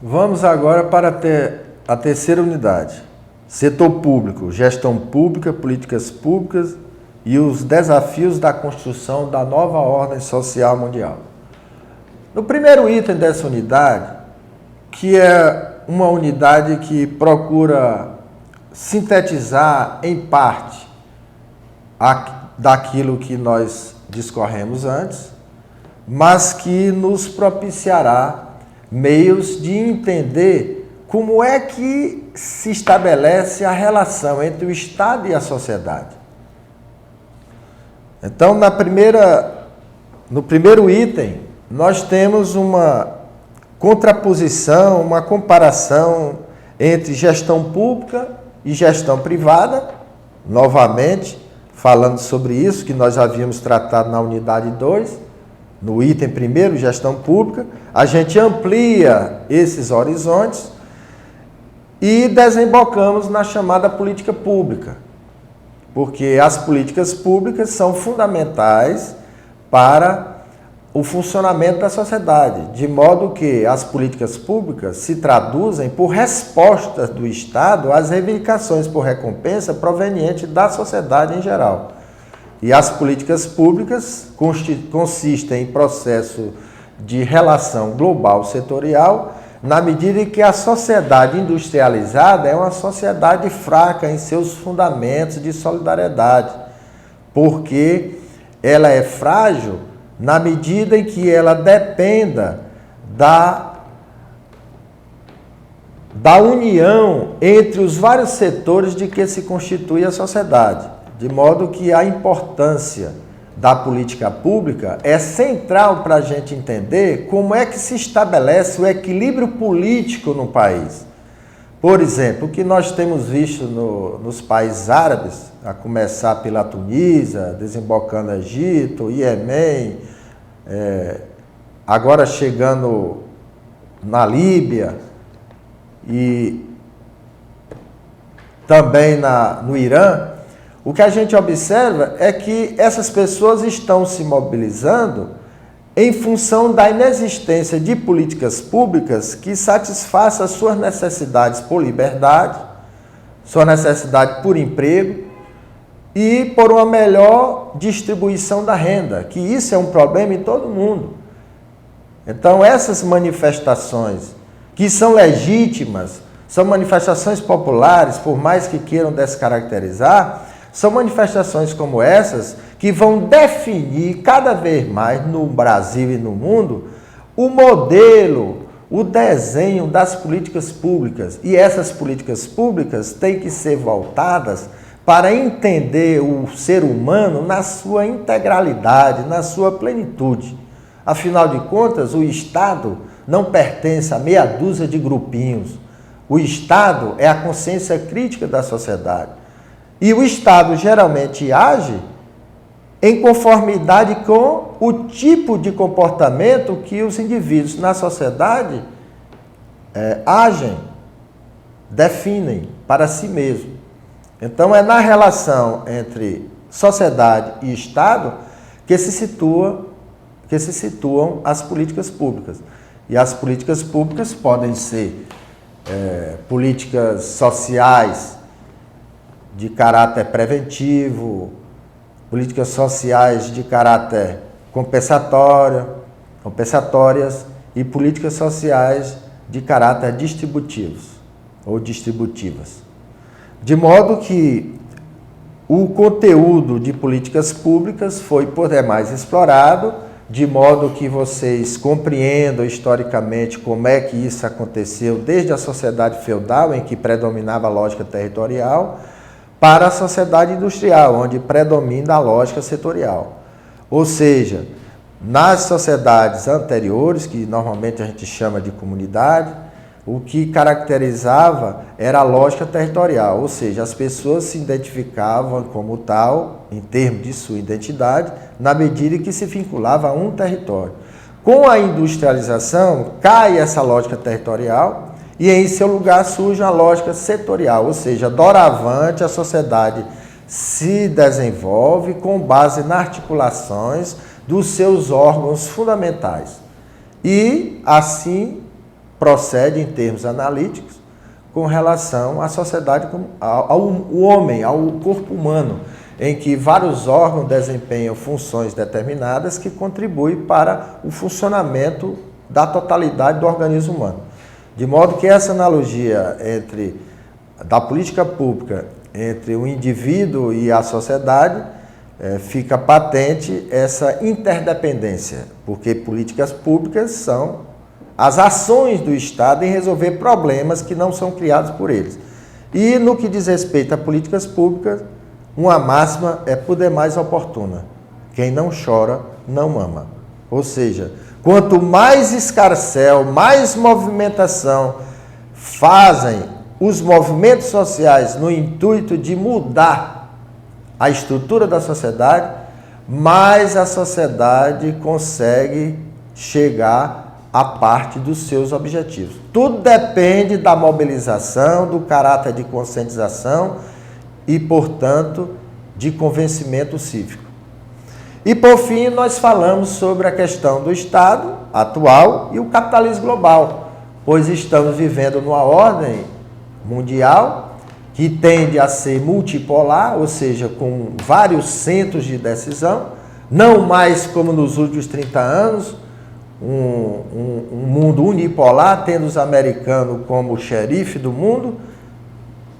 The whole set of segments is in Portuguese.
Vamos agora para a terceira unidade. Setor público, gestão pública, políticas públicas e os desafios da construção da nova ordem social mundial. No primeiro item dessa unidade, que é uma unidade que procura sintetizar em parte daquilo que nós discorremos antes, mas que nos propiciará meios de entender como é que se estabelece a relação entre o Estado e a sociedade. Então, no primeiro item, nós temos uma contraposição, uma comparação entre gestão pública e gestão privada, novamente, falando sobre isso, que nós havíamos tratado na unidade 2, no item primeiro, gestão pública, a gente amplia esses horizontes e desembocamos na chamada política pública, porque as políticas públicas são fundamentais para o funcionamento da sociedade, de modo que as políticas públicas se traduzem por respostas do Estado às reivindicações por recompensa provenientes da sociedade em geral. E as políticas públicas consistem em processo de relação global setorial, na medida em que a sociedade industrializada é uma sociedade fraca em seus fundamentos de solidariedade, porque ela é frágil na medida em que ela dependa da união entre os vários setores de que se constitui a sociedade. De modo que a importância da política pública é central para a gente entender como é que se estabelece o equilíbrio político no país. Por exemplo, o que nós temos visto nos países árabes, a começar pela Tunísia, desembocando no Egito, Iêmen, agora chegando na Líbia e também no Irã, o que a gente observa é que essas pessoas estão se mobilizando em função da inexistência de políticas públicas que satisfaçam as suas necessidades por liberdade, sua necessidade por emprego e por uma melhor distribuição da renda, que isso é um problema em todo mundo. Então, essas manifestações, que são legítimas, são manifestações populares, por mais que queiram descaracterizar, são manifestações como essas que vão definir cada vez mais no Brasil e no mundo o modelo, o desenho das políticas públicas. E essas políticas públicas têm que ser voltadas para entender o ser humano na sua integralidade, na sua plenitude. Afinal de contas, o Estado não pertence a meia dúzia de grupinhos. O Estado é a consciência crítica da sociedade. E o Estado geralmente age em conformidade com o tipo de comportamento que os indivíduos na sociedade agem, definem para si mesmo. Então, é na relação entre sociedade e Estado que se situam as políticas públicas. E as políticas públicas podem ser políticas sociais de caráter preventivo, políticas sociais de caráter compensatórias e políticas sociais de caráter distributivos ou distributivas. De modo que o conteúdo de políticas públicas foi por demais explorado, de modo que vocês compreendam historicamente como é que isso aconteceu desde a sociedade feudal, em que predominava a lógica territorial, para a sociedade industrial, onde predomina a lógica setorial. Ou seja, nas sociedades anteriores, que normalmente a gente chama de comunidade, o que caracterizava era a lógica territorial, ou seja, as pessoas se identificavam como tal, em termos de sua identidade, na medida em que se vinculava a um território. Com a industrialização, cai essa lógica territorial, e em seu lugar surge a lógica setorial, ou seja, doravante a sociedade se desenvolve com base nas articulações dos seus órgãos fundamentais. E, assim, procede em termos analíticos com relação à sociedade, ao homem, ao corpo humano, em que vários órgãos desempenham funções determinadas que contribuem para o funcionamento da totalidade do organismo humano. De modo que essa analogia da política pública entre o indivíduo e a sociedade, fica patente essa interdependência, porque políticas públicas são as ações do Estado em resolver problemas que não são criados por eles. E no que diz respeito a políticas públicas, uma máxima é por demais oportuna: quem não chora, não mama. Ou seja, quanto mais escarcéu, mais movimentação fazem os movimentos sociais no intuito de mudar a estrutura da sociedade, mais a sociedade consegue chegar à parte dos seus objetivos. Tudo depende da mobilização, do caráter de conscientização e, portanto, de convencimento cívico. E, por fim, nós falamos sobre a questão do Estado atual e o capitalismo global, pois estamos vivendo numa ordem mundial que tende a ser multipolar, ou seja, com vários centros de decisão, não mais como nos últimos 30 anos, um mundo unipolar, tendo os americanos como xerife do mundo,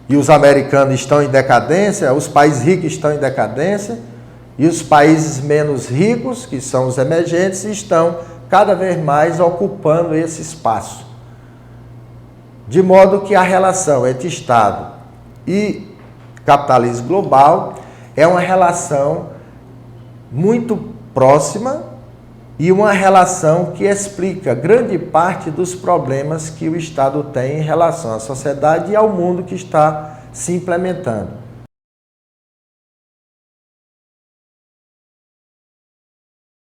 e os americanos estão em decadência, os países ricos estão em decadência, e os países menos ricos, que são os emergentes, estão cada vez mais ocupando esse espaço. De modo que a relação entre Estado e capitalismo global é uma relação muito próxima e uma relação que explica grande parte dos problemas que o Estado tem em relação à sociedade e ao mundo que está se implementando.